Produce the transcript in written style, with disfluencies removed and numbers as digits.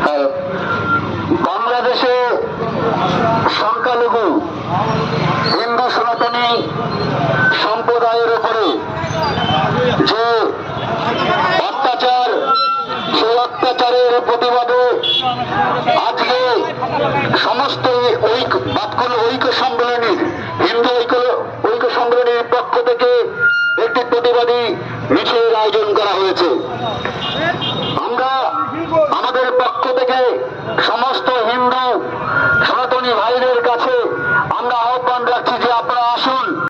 hello, বাংলাদেশে সংখ্যালঘু হিন্দু সনাতনী সম্প্রদায়ের উপরে যে অত্যাচার, সেই অত্যাচারের প্রতিবাদে আজকে সমস্ত বাৎকল ঐক্য